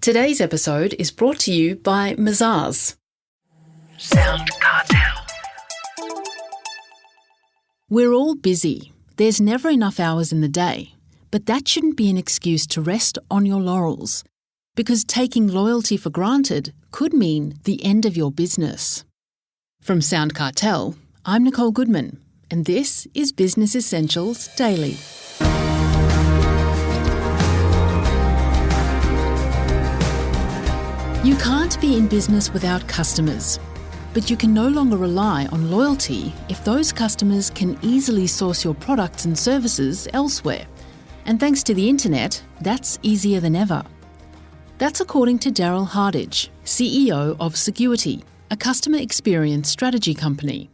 Today's episode is brought to you by Mazars. SoundCartel. We're all busy. There's never enough hours in the day. But that shouldn't be an excuse to rest on your laurels, because taking loyalty for granted could mean the end of your business. From SoundCartel, I'm Nicole Goodman, and this is Business Essentials Daily. You can't be in business without customers, but you can no longer rely on loyalty if those customers can easily source your products and services elsewhere. And thanks to the internet, that's easier than ever. That's according to Darrell Hardidge, CEO of SAGUITY, a customer experience strategy company.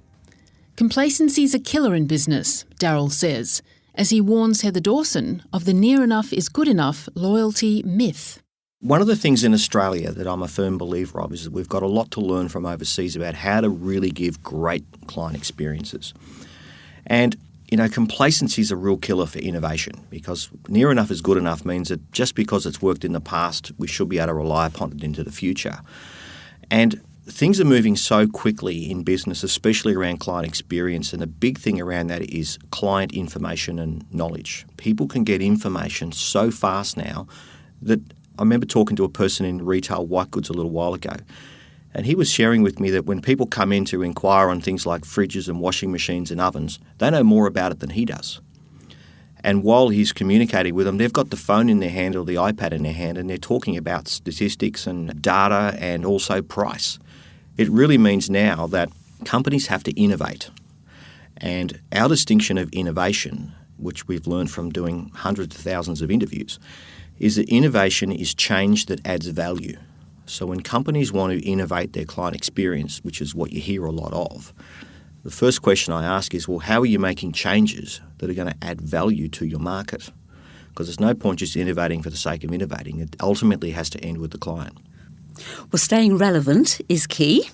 Complacency's a killer in business, Darrell says, as he warns Heather Dawson of the near enough is good enough loyalty myth. One of the things in Australia that I'm a firm believer of is that we've got a lot to learn from overseas about how to really give great client experiences. And, complacency is a real killer for innovation, because near enough is good enough means that just because it's worked in the past, we should be able to rely upon it into the future. And things are moving so quickly in business, especially around client experience, and the big thing around that is client information and knowledge. People can get information so fast now that I remember talking to a person in retail white goods a little while ago, and he was sharing with me that when people come in to inquire on things like fridges and washing machines and ovens, they know more about it than he does. And while he's communicating with them, they've got the phone in their hand or the iPad in their hand, and they're talking about statistics and data and also price. It really means now that companies have to innovate. And our distinction of innovation, which we've learned from doing hundreds of thousands of interviews, is that innovation is change that adds value. So when companies want to innovate their client experience, which is what you hear a lot of, the first question I ask is, well, how are you making changes that are going to add value to your market? Because there's no point just innovating for the sake of innovating. It ultimately has to end with the client. Well, staying relevant is key.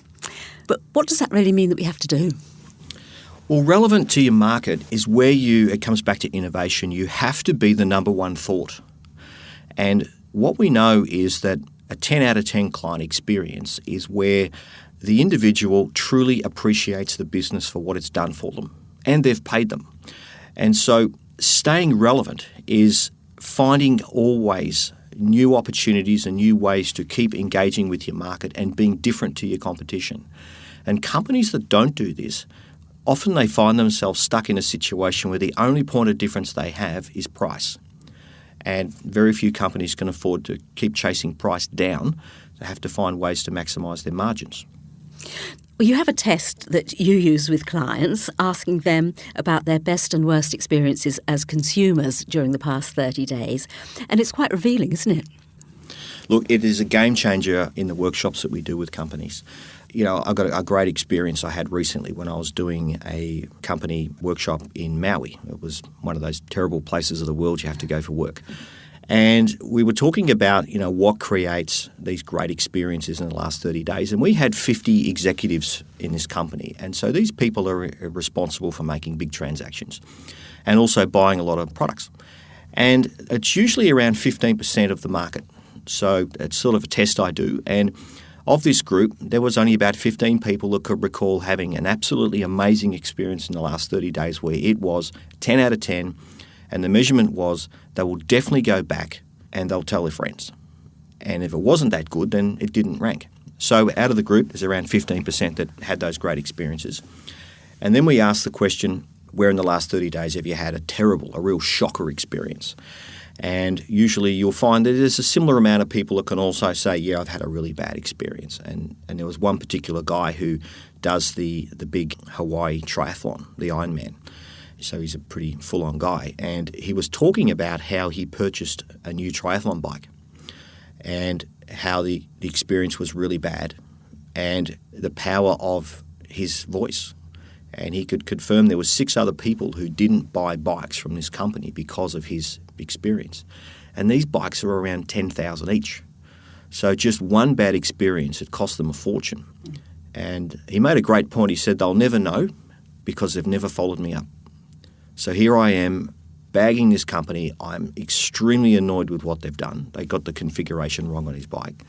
But what does that really mean that we have to do? Well, relevant to your market is where it comes back to innovation. You have to be the number one thought. And what we know is that a 10 out of 10 client experience is where the individual truly appreciates the business for what it's done for them, and they've paid them. And so staying relevant is finding always new opportunities and new ways to keep engaging with your market and being different to your competition. And companies that don't do this, often they find themselves stuck in a situation where the only point of difference they have is price. And very few companies can afford to keep chasing price down. They have to find ways to maximise their margins. Well, you have a test that you use with clients, asking them about their best and worst experiences as consumers during the past 30 days. And it's quite revealing, isn't it? Look, it is a game changer in the workshops that we do with companies. I've got a great experience I had recently when I was doing a company workshop in Maui. It was one of those terrible places of the world you have to go for work. And we were talking about, what creates these great experiences in the last 30 days. And we had 50 executives in this company. And so these people are responsible for making big transactions and also buying a lot of products. And it's usually around 15% of the market. So it's sort of a test I do. And of this group, there was only about 15 people that could recall having an absolutely amazing experience in the last 30 days where it was 10 out of 10, and the measurement was they will definitely go back and they'll tell their friends. And if it wasn't that good, then it didn't rank. So out of the group, there's around 15% that had those great experiences. And then we asked the question, where in the last 30 days have you had a real shocker experience? And usually you'll find that there's a similar amount of people that can also say, yeah, I've had a really bad experience. And there was one particular guy who does the big Hawaii triathlon, the Ironman. So he's a pretty full-on guy. And he was talking about how he purchased a new triathlon bike and how the experience was really bad and the power of his voice. And he could confirm there were 6 other people who didn't buy bikes from this company because of his experience. And these bikes are around $10,000 each. So just one bad experience, it cost them a fortune. And he made a great point. He said, they'll never know because they've never followed me up. So here I am bagging this company. I'm extremely annoyed with what they've done. They got the configuration wrong on his bike.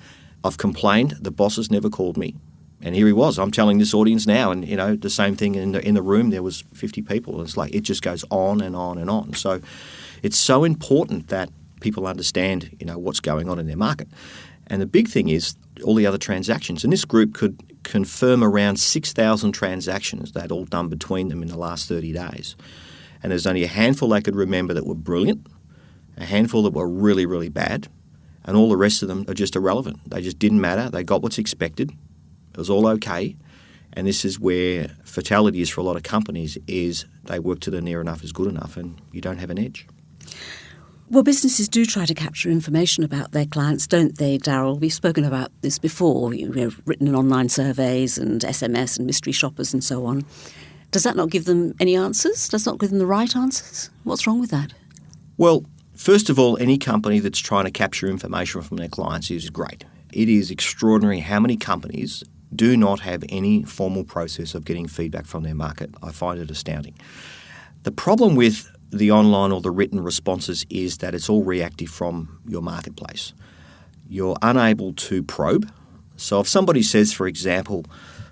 I've complained. The boss has never called me. And here he was. I'm telling this audience now, and the same thing in the room. There was 50 people. It's like it just goes on and on and on. So it's so important that people understand what's going on in their market. And the big thing is all the other transactions. And this group could confirm around 6,000 transactions they'd all done between them in the last 30 days. And there's only a handful they could remember that were brilliant, a handful that were really, really bad, and all the rest of them are just irrelevant. They just didn't matter. They got what's expected. It was all okay. And this is where fatality is for a lot of companies, is they work to the near enough is good enough, and you don't have an edge. Well, businesses do try to capture information about their clients, don't they, Darrell? We've spoken about this before. You've written in online surveys and SMS and mystery shoppers and so on. Does that not give them any answers? Does that not give them the right answers? What's wrong with that? Well, first of all, any company that's trying to capture information from their clients is great. It is extraordinary how many companies do not have any formal process of getting feedback from their market. I find it astounding. The problem with the online or the written responses is that it's all reactive from your marketplace. You're unable to probe. So if somebody says, for example,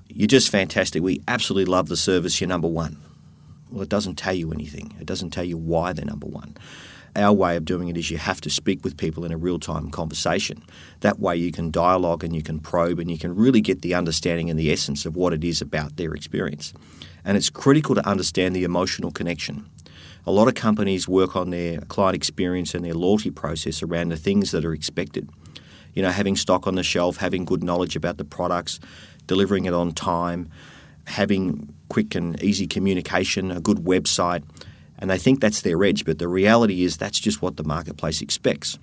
you're just fantastic, we absolutely love the service, you're number one. Well, it doesn't tell you anything. It doesn't tell you why they're number one. Our way of doing it is you have to speak with people in a real-time conversation. That way you can dialogue and you can probe and you can really get the understanding and the essence of what it is about their experience. And it's critical to understand the emotional connection. A lot of companies work on their client experience and their loyalty process around the things that are expected. Having stock on the shelf, having good knowledge about the products, delivering it on time, having quick and easy communication, a good website. And they think that's their edge, but the reality is that's just what the marketplace expects.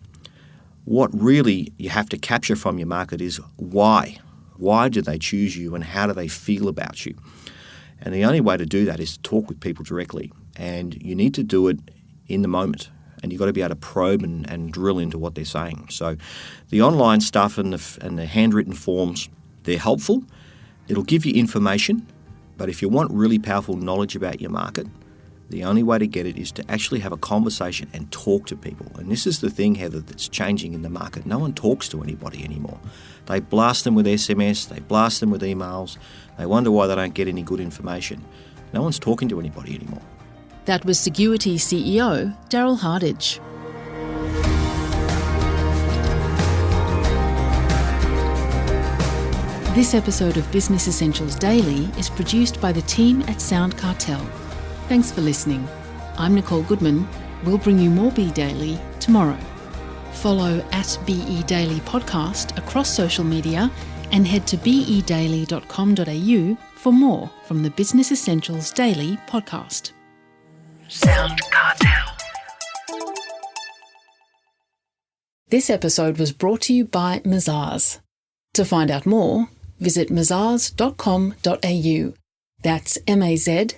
What really you have to capture from your market is why. Why do they choose you and how do they feel about you? And the only way to do that is to talk with people directly. And you need to do it in the moment. And you've got to be able to probe and drill into what they're saying. So the online stuff and the handwritten forms, they're helpful. It'll give you information. But if you want really powerful knowledge about your market, the only way to get it is to actually have a conversation and talk to people. And this is the thing, Heather, that's changing in the market. No one talks to anybody anymore. They blast them with SMS, they blast them with emails. They wonder why they don't get any good information. No one's talking to anybody anymore. That was SAGUITY CEO Darrell Hardidge. This episode of Business Essentials Daily is produced by the team at SoundCartel. Thanks for listening. I'm Nicole Goodman. We'll bring you more Be Daily tomorrow. Follow @BE Daily Podcast across social media and head to bedaily.com.au for more from the Business Essentials Daily podcast. SoundCartel. This episode was brought to you by Mazars. To find out more, visit mazars.com.au. That's mazars.com.au.